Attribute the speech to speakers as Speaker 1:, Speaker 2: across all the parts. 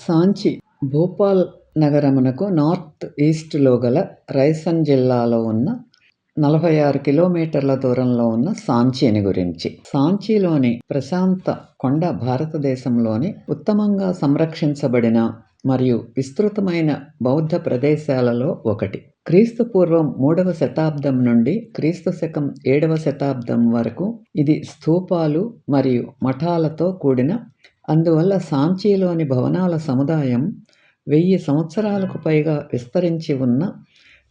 Speaker 1: Sanchi Bhopal నగరమునకు north ఈస్ట్లో గల raisin జిల్లాలో ఉన్న 46 కిలోమీటర్ల దూరంలో ఉన్న సాంచీని గురించి. సాంచీలోని ప్రశాంత కొండ భారతదేశంలోని ఉత్తమంగా సంరక్షించబడిన మరియు విస్తృతమైన బౌద్ధ ప్రదేశాలలో ఒకటి. క్రీస్తు పూర్వం 3వ శతాబ్దం నుండి క్రీస్తు శకం 7వ శతాబ్దం వరకు ఇది స్తూపాలు మరియు మఠాలతో కూడిన, అందువల్ల సాంచీలోని భవనాల సముదాయం 1000 సంవత్సరాలకు పైగా విస్తరించి ఉన్న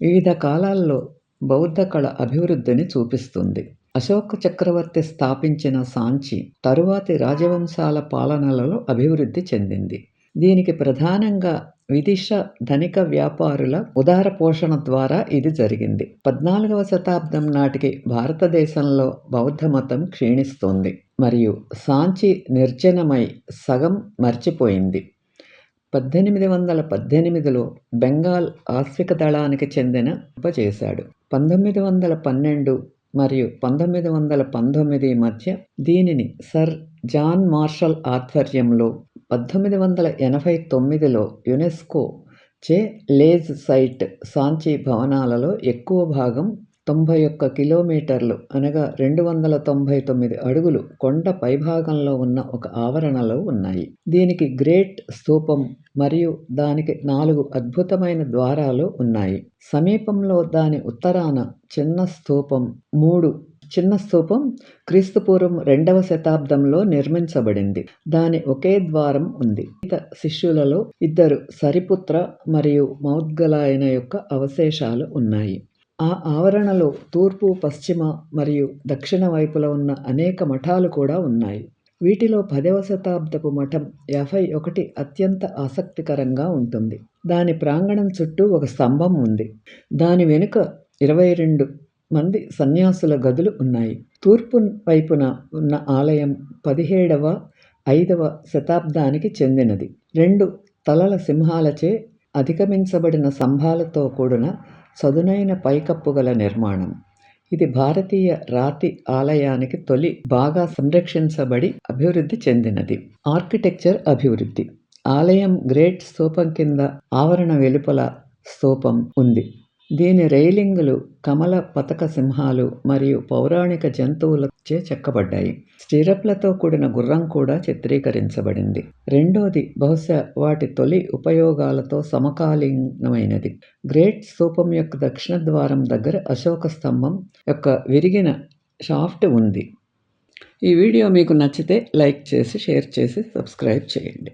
Speaker 1: వివిధ కాలాల్లో బౌద్ధ కళ అభివృద్ధిని చూపిస్తుంది. అశోక చక్రవర్తి స్థాపించిన సాంచి తరువాతి రాజవంశాల పాలనలలో అభివృద్ధి చెందింది. దీనికి ప్రధానంగా విదిశా ధనిక వ్యాపారుల ఉదార పోషణ ద్వారా ఇది జరిగింది. 14వ శతాబ్దం నాటికి భారతదేశంలో బౌద్ధ మతం క్షీణిస్తోంది మరియు సాంచి నిర్జనమై సగం మర్చిపోయింది. 1818లో బెంగాల్ ఆశ్విక దళానికి చెందిన చేశాడు. 1912 మరియు 1919 మధ్య దీనిని సర్ జాన్ మార్షల్ ఆధ్వర్యంలో 1889లో యునెస్కో చే లేజ్ సైట్ సాంచి భవనాలలో ఎక్కువ భాగం 91 కిలోమీటర్లు అనగా 299 అడుగులు కొండ పైభాగంలో ఉన్న ఒక ఆవరణలో ఉన్నాయి. దీనికి గ్రేట్ స్తూపం మరియు దానికి 4 అద్భుతమైన ద్వారాలు ఉన్నాయి. సమీపంలో దాని ఉత్తరాన చిన్న స్తూపం క్రీస్తుపూర్వం 2వ శతాబ్దంలో నిర్మించబడింది. దాని ఒకే ద్వారం ఉంది. శిష్యులలో 2 సరిపుత్ర మరియు మౌద్గలాయన యొక్క అవశేషాలు ఉన్నాయి. ఆ ఆవరణలో తూర్పు, పశ్చిమ మరియు దక్షిణ వైపుల ఉన్న అనేక మఠాలు కూడా ఉన్నాయి. వీటిలో 10వ శతాబ్దపు మఠం 51 అత్యంత ఆసక్తికరంగా ఉంటుంది. దాని ప్రాంగణం చుట్టూ ఒక స్తంభం ఉంది. దాని వెనుక 22 మంది సన్యాసుల గదులు ఉన్నాయి. తూర్పు వైపున ఉన్న ఆలయం 17వ, 5వ శతాబ్దానికి చెందినది. 2 తలల సింహాలచే అధిగమించబడిన స్తంభాలతో కూడిన చదునైన పైకప్పు గల నిర్మాణం. ఇది భారతీయ రాతి ఆలయానికి తొలి బాగా సంరక్షించబడి అభివృద్ధి చెందినది. ఆర్కిటెక్చర్ అభివృద్ధి. ఆలయం గ్రేట్ స్తూపం కింద ఆవరణ వెలుపల స్తూపం ఉంది. దీని రైలింగులు కమల పతక సింహాలు మరియు పౌరాణిక జంతువులచే చెక్కబడ్డాయి. స్టిరప్లతో కూడిన గుర్రం కూడా చిత్రీకరించబడింది. రెండోది బహుశా వాటి తొలి ఉపయోగాలతో సమకాలీనమైనది. గ్రేట్ స్తూపం యొక్క దక్షిణ ద్వారం దగ్గర అశోక స్తంభం యొక్క విరిగిన షాఫ్ట్ ఉంది. ఈ వీడియో మీకు నచ్చితే లైక్ చేసి, షేర్ చేసి, సబ్స్క్రైబ్ చేయండి.